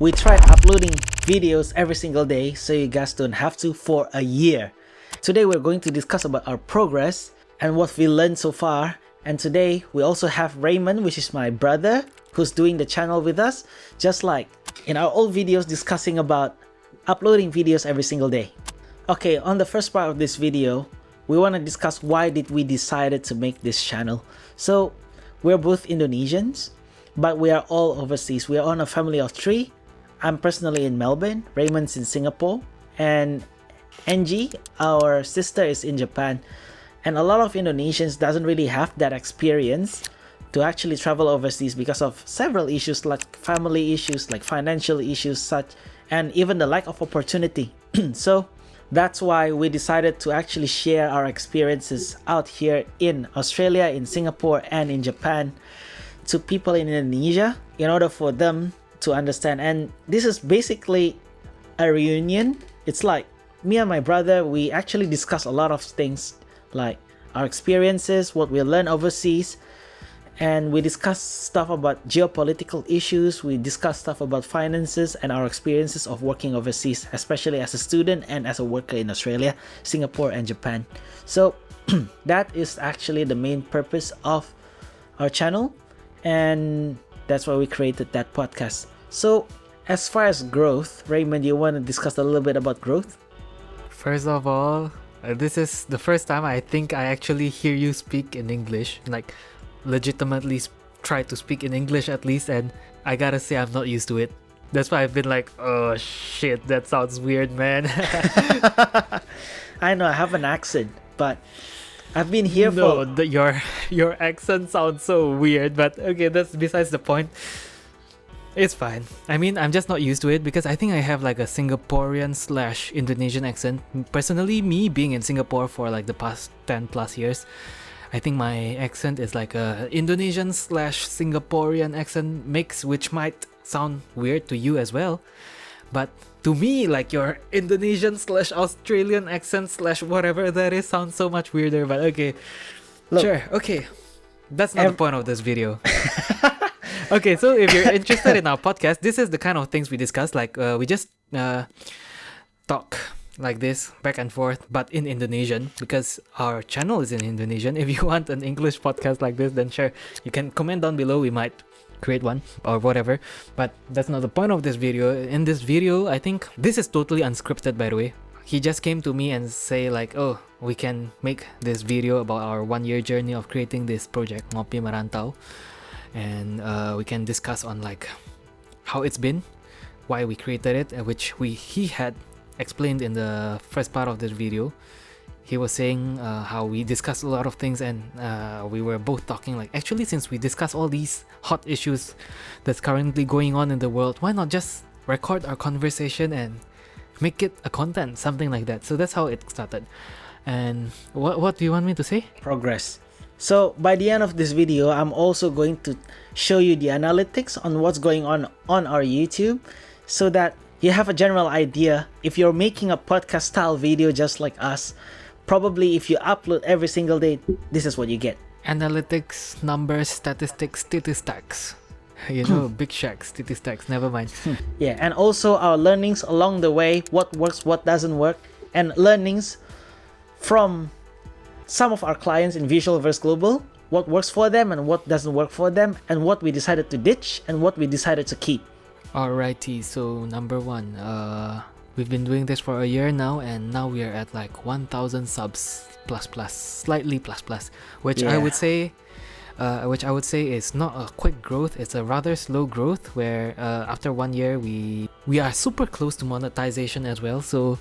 We tried uploading videos every single day so you guys don't have to for a year. Today we're going to discuss about our progress and what we learned so far. And today we also have Raymond, which is my brother, who's doing the channel with us, just like in our old videos discussing about uploading videos every single day. Okay, on the first part of this video, we want to discuss why did we decided to make this channel. So we're both Indonesians, but we are all overseas. We are on a family of three. I'm personally in Melbourne, Raymond's in Singapore, and Angie, our sister, is in Japan. And a lot of Indonesians doesn't really have that experience to actually travel overseas because of several issues like family issues, like financial issues, such, and even the lack of opportunity. So that's why we decided to actually share our experiences out here in Australia, in Singapore, and in Japan to people in Indonesia in order for them to understand. And this is basically a reunion. It's like me and my brother, we actually discuss a lot of things like our experiences, what we learned overseas, and we discuss stuff about geopolitical issues. We discuss stuff about finances and our experiences of working overseas, especially as a student and as a worker in Australia, Singapore, and Japan. So that is actually the main purpose of our channel, and that's why we created that podcast. So as far as growth, Raymond, you want to discuss a little bit about growth? First of all, this is the first time I think I actually hear you speak in English, like legitimately try to speak in English at least, and I gotta say I'm not used to it. That's why I've been like, oh shit, that sounds weird, man. I know I have an accent, but I've been here your accent sounds so weird, but okay, that's besides the point. It's fine. I mean, I'm just not used to it because I think I have like a Singaporean/Indonesian accent. Personally, me being in Singapore for like the past 10 plus years, I think my accent is like a Indonesian/Singaporean accent mix, which might sound weird to you as well. But to me, like your Indonesian/Australian accent/whatever that is sounds so much weirder. But okay, look, sure, okay. That's not the point of this video. Okay, so if you're interested in our podcast, this is the kind of things we discuss. Like we just talk like this back and forth, but in Indonesian because our channel is in Indonesian. If you want an English podcast like this, then sure, you can comment down below. We might create one or whatever, but that's not the point of this video. In this video, I think this is totally unscripted, by the way. He just came to me and say like, oh, we can make this video about our 1 year journey of creating this project, Ngopi Merantau. And we can discuss on like how it's been, why we created it, which he had explained in the first part of this video. He was saying how we discussed a lot of things, and we were both talking like, actually, since we discuss all these hot issues that's currently going on in the world, why not just record our conversation and make it a content, something like that. So that's how it started. And what do you want me to say? Progress. So by the end of this video, I'm also going to show you the analytics on what's going on our YouTube so that you have a general idea. If you're making a podcast style video just like us, probably if you upload every single day, this is what you get. Analytics, numbers, statistics, statistics. You know, big shacks, statistics, never mind. Yeah, and also our learnings along the way, what works, what doesn't work, and learnings from some of our clients in Visual vs Global, what works for them and what doesn't work for them, and what we decided to ditch and what we decided to keep. Alrighty, so number one, we've been doing this for a year now, and now we are at like 1,000 subs plus, slightly plus, which Yeah. I would say is not a quick growth. It's a rather slow growth where after 1 year we are super close to monetization as well. So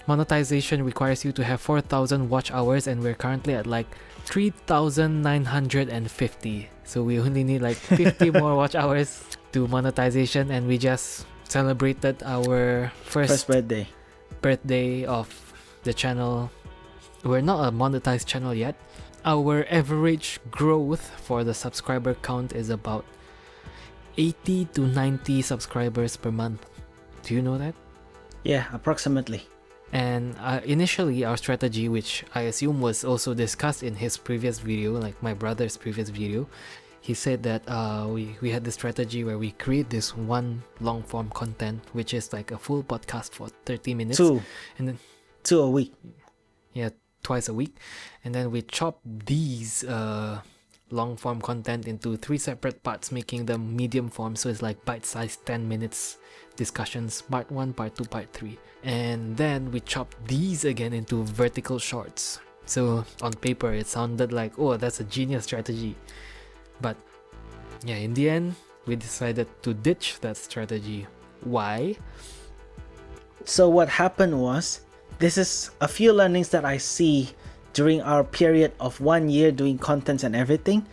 monetization requires you to have 4,000 watch hours, and we're currently at like 3,950. So we only need like 50 more watch hours to monetization, and we just celebrated our first birthday of the channel. We're not a monetized channel yet. Our average growth for the subscriber count is about 80 to 90 subscribers per month. Do you know that? Yeah, approximately. And initially our strategy, which I assume was also discussed in his previous video, like my brother's previous video, he said that we had this strategy where we create this one long form content, which is like a full podcast for 30 minutes. Two And then, a week. yeah, twice a week. And then we chop these long form content into 3 separate parts, making them medium form. So it's like bite-sized 10 minutes discussions, part 1, part 2, part 3. And then we chop these again into vertical shorts. So on paper it sounded like, oh, that's a genius strategy. But yeah, in the end, we decided to ditch that strategy. Why? So what happened was, this is a few learnings that I see during our period of 1 year doing contents and everything.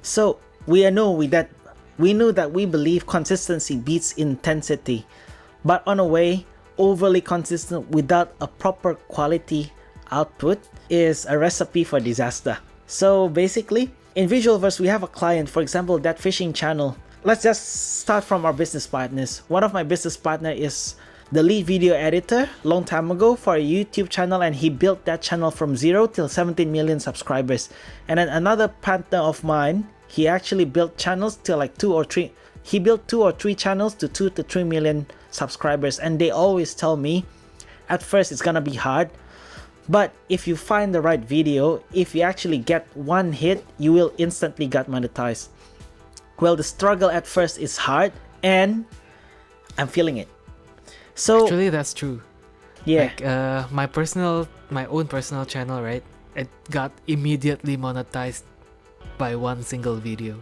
So we knew that we believe consistency beats intensity, but on a way, overly consistent without a proper quality output is a recipe for disaster. So basically, in Visualverse, we have a client, for example, that fishing channel. Let's just start from our business partners. One of my business partner is the lead video editor long time ago for a YouTube channel, and he built that channel from 0 till 17 million subscribers. And then another partner of mine, he actually built channels till like 2 or 3. He built 2 or 3 channels to 2 to 3 million subscribers, and they always tell me at first it's gonna be hard, but if you find the right video, if you actually get one hit, you will instantly get monetized. Well, the struggle at first is hard, and I'm feeling it. So Actually, that's true. yeah, Like my own personal channel, right? It got immediately monetized by one single video.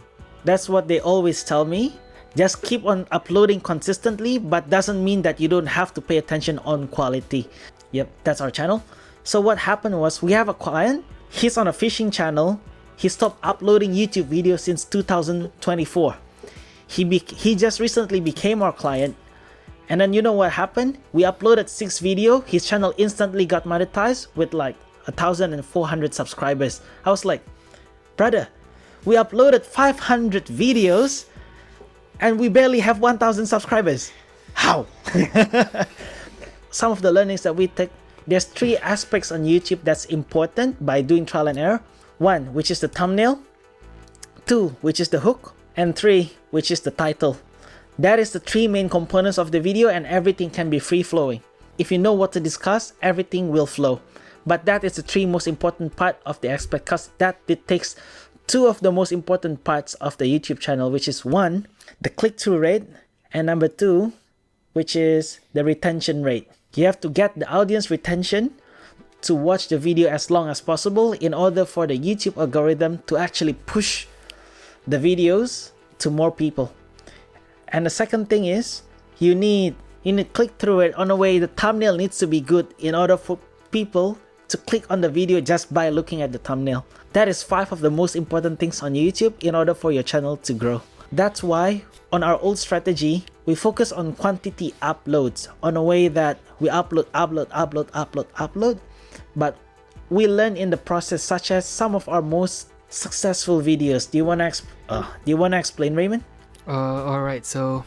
that's what they always tell me. Just keep on uploading consistently, but doesn't mean that you don't have to pay attention on quality. Yep, that's our channel. So what happened was, we have a client, he's on a fishing channel. He stopped uploading YouTube videos since 2024. He just recently became our client. And then you know what happened? We uploaded 6 videos. His channel instantly got monetized with like 1,400 subscribers. I was like, brother, we uploaded 500 videos and we barely have 1,000 subscribers. How? Some of the learnings that we take, there's 3 aspects on YouTube that's important by doing trial and error. 1, which is the thumbnail. 2, which is the hook. And 3, which is the title. That is the 3 main components of the video, and everything can be free-flowing. If you know what to discuss, everything will flow. But that is the 3 most important part of the aspect, because that takes 2 of the most important parts of the YouTube channel, which is 1, the click-through rate, and number 2, which is the retention rate. You have to get the audience retention to watch the video as long as possible in order for the YouTube algorithm to actually push the videos to more people. And the second thing is, you need click-through rate. On the way, the thumbnail needs to be good in order for people to click on the video just by looking at the thumbnail. That is 5 of the most important things on YouTube in order for your channel to grow. That's why on our old strategy, we focus on quantity uploads, on a way that we upload, but we learn in the process, such as some of our most successful videos. Do you want to explain, Raymond? Alright, so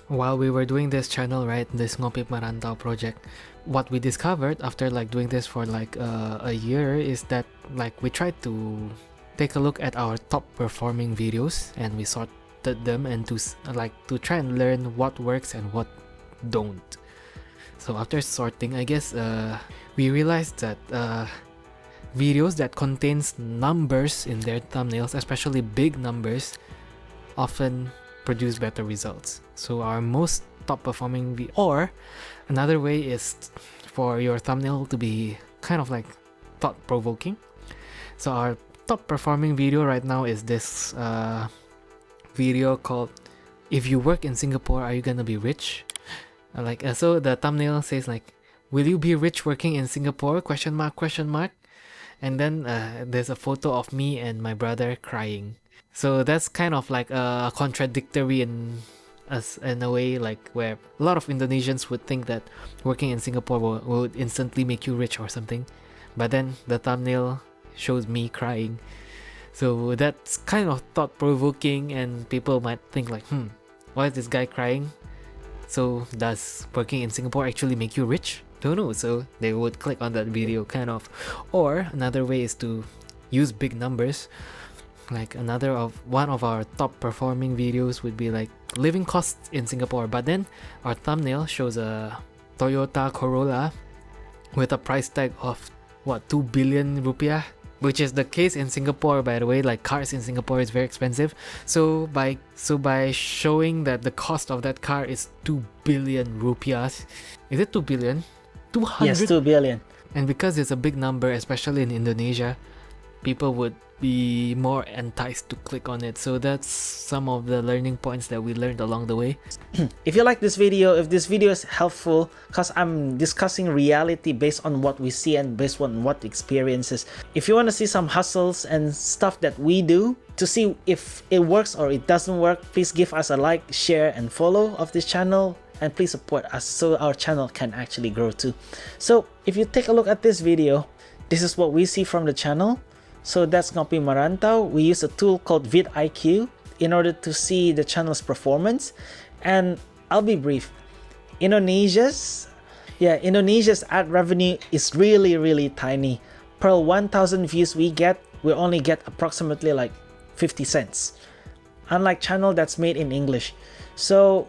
while we were doing this channel, right, this ngopimerantau project, what we discovered after like doing this for like a year is that like we tried to take a look at our top performing videos, and we sorted them and to try and learn what works and what don't. So after sorting, I guess we realized that videos that contains numbers in their thumbnails, especially big numbers, often produce better results. So our most top performing or another way is for your thumbnail to be kind of like thought provoking. So our top performing video right now is this video called "If you work in Singapore, are you gonna be rich?" So the thumbnail says like, "Will you be rich working in Singapore?" ? And then there's a photo of me and my brother crying. So that's kind of like contradictory in a way, like where a lot of Indonesians would think that working in Singapore would instantly make you rich or something, but then the thumbnail shows me crying. So that's kind of thought-provoking, and people might think like, why is this guy crying? So does working in Singapore actually make you rich? Don't know. So they would click on that video kind of. Or another way is to use big numbers. like one of our top performing videos would be like living costs in Singapore, but then our thumbnail shows a Toyota Corolla with a price tag of 2 billion rupiah, which is the case in Singapore, by the way. Like, cars in Singapore is very expensive, so by showing that the cost of that car is 2 billion rupiahs, is it 2 billion? 200? Yes, 2 billion. And because it's a big number, especially in Indonesia, people would be more enticed to click on it. So that's some of the learning points that we learned along the way. If you like this video, if this video is helpful, because I'm discussing reality based on what we see and based on what experiences. If you want to see some hustles and stuff that we do to see if it works or it doesn't work, please give us a like, share, and follow of this channel. And please support us so our channel can actually grow too. So if you take a look at this video, this is what we see from the channel. So that's ngopimerantau. We use a tool called vidIQ in order to see the channel's performance. And I'll be brief. Indonesia's ad revenue is really tiny. Per 1,000 views we only get approximately like 50 cents. Unlike channel that's made in English. So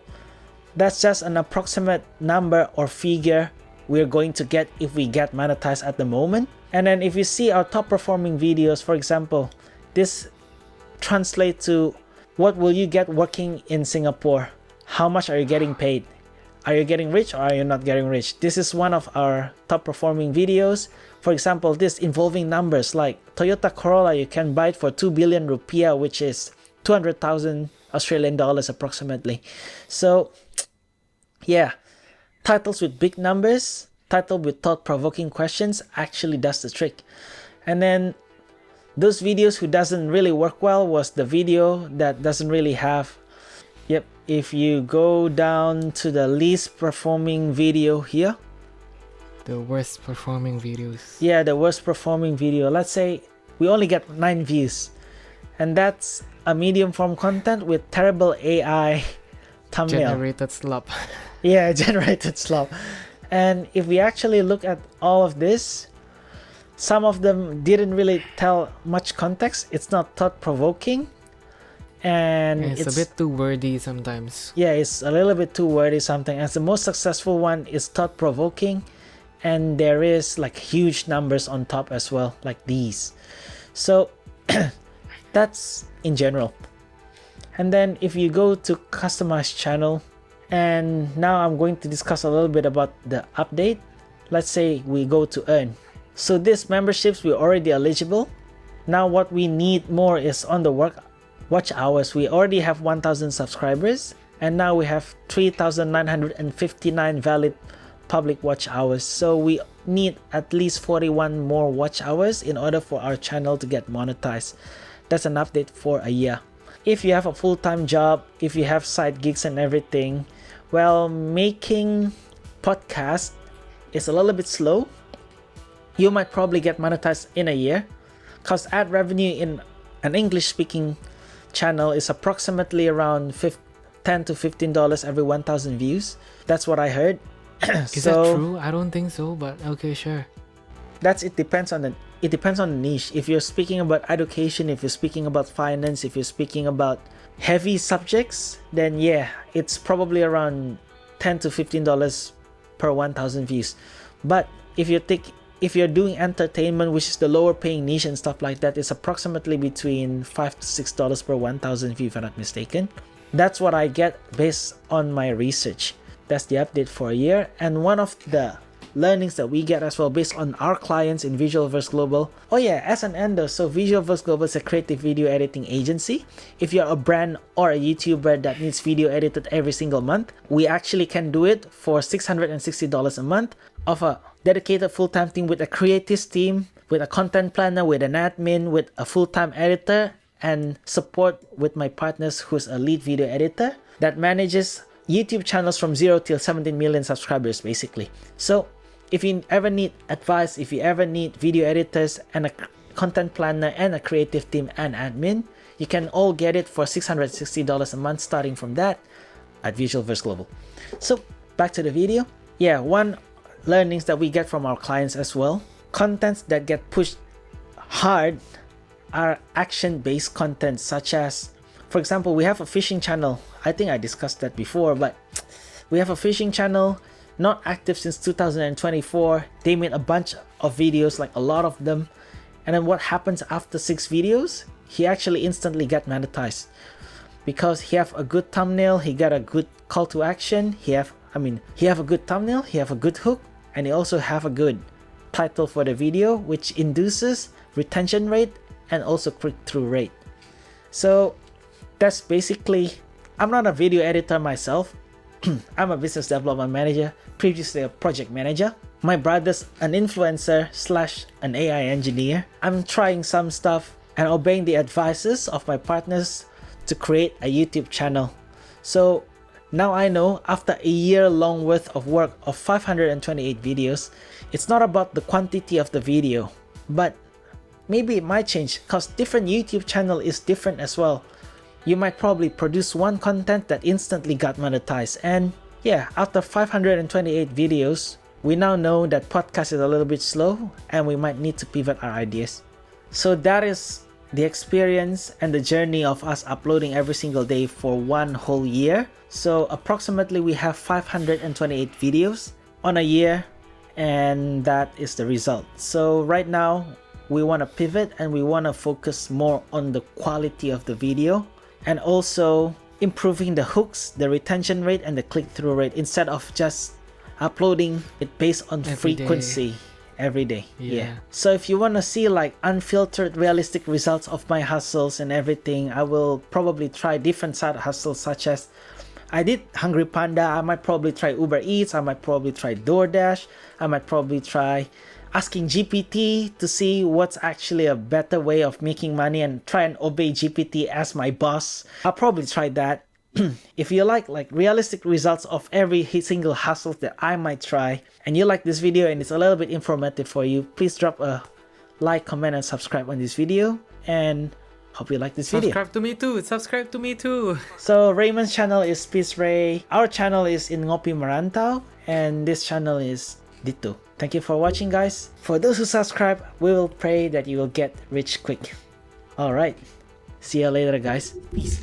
that's just an approximate number or figure we're going to get if we get monetized at the moment. And then if you see our top performing videos, for example, this translates to what will you get working in Singapore? How much are you getting paid? Are you getting rich or are you not getting rich? This is one of our top performing videos. For example, this involving numbers like Toyota Corolla, you can buy it for 2 billion rupiah, which is 200,000 Australian dollars approximately. So yeah, titles with big numbers, title with thought-provoking questions actually does the trick. And then those videos who doesn't really work well was the video that doesn't really have, if you go down to the least performing video here, the worst performing videos. Yeah, the worst performing video. Let's say we only get 9 views, and that's a medium form content with terrible AI thumbnail. Generated slop. Yeah, generated slop. And if we actually look at all of this, some of them didn't really tell much context. It's not thought-provoking. And it's a bit too wordy sometimes. Yeah, it's a little bit too wordy sometimes. As the most successful one is thought-provoking. And there is like huge numbers on top as well, like these. So that's in general. And then if you go to customize channel, and now I'm going to discuss a little bit about the update. Let's say we go to earn. So these memberships we're already eligible. Now what we need more is on the watch hours. We already have 1,000 subscribers, and now we have 3,959 valid public watch hours. So we need at least 41 more watch hours in order for our channel to get monetized. That's an update for a year. If you have a full-time job, if you have side gigs and everything, well, making podcast is a little bit slow. You might probably get monetized in a year, because ad revenue in an English-speaking channel is approximately around $10 to $15 every 1,000 views. That's what I heard. Is that true? I don't think so, but okay, sure. It depends on the niche. If you're speaking about education, if you're speaking about finance, if you're speaking about heavy subjects, then yeah, it's probably around $10 to $15 per 1,000 views. But if you're doing entertainment, which is the lower paying niche and stuff like that, it's approximately between $5 to $6 per 1,000 views, if I'm not mistaken. That's what I get based on my research. That's the update for a year. And one of the learnings that we get as well based on our clients in Visualverse Global. Oh yeah, as an ender, so Visualverse Global is a creative video editing agency. If you're a brand or a YouTuber that needs video edited every single month, we actually can do it for $660 a month of a dedicated full-time team with a creative team, with a content planner, with an admin, with a full-time editor, and support with my partners who's a lead video editor that manages YouTube channels from 0 till 17 million subscribers basically. So if you ever need advice, if you ever need video editors and a content planner and a creative team and admin, you can all get it for $660 a month starting from that at Visualverse Global. So back to the video. Yeah, one learnings that we get from our clients as well. Contents that get pushed hard are action-based content, such as, for example, we have a fishing channel. I think I discussed that before, but we have a fishing channel, not active since 2024. They made a bunch of videos, like a lot of them. And then what happens after 6 videos? He actually instantly got monetized because he have a good thumbnail, he got a good call to action, he have a good thumbnail, he have a good hook, and he also have a good title for the video, which induces retention rate and also click-through rate. So that's basically, I'm not a video editor myself. I'm a business development manager, previously a project manager. My brother's an influencer slash an AI engineer. I'm trying some stuff and obeying the advices of my partners to create a YouTube channel. So now I know, after a year-long worth of work of 528 videos, it's not about the quantity of the video, but maybe it might change because different YouTube channel is different as well. You might probably produce one content that instantly got monetized, and yeah, after 528 videos, we now know that podcast is a little bit slow and we might need to pivot our ideas. So that is the experience and the journey of us uploading every single day for 1 whole year. So approximately we have 528 videos on a year, and that is the result. So right now we want to pivot and we want to focus more on the quality of the video and also improving the hooks, the retention rate, and the click-through rate, instead of just uploading it based on frequency every day. Yeah. So if you want to see like unfiltered, realistic results of my hustles and everything, I will probably try different side hustles, such as I did Hungry Panda. I might probably try Uber Eats. I might probably try DoorDash. I might probably try asking GPT to see what's actually a better way of making money and try and obey GPT as my boss. I'll probably try that. If you like realistic results of every single hustle that I might try, and you like this video and it's a little bit informative for you, please drop a like, comment, and subscribe on this video, and hope you like this video. Subscribe to me too. So Raymond's channel is Peace Ray, our channel is ngopimerantau, and this channel is Dito. Thank you for watching, guys. For those who subscribe, we will pray that you will get rich quick. Alright, see you later, guys. Peace.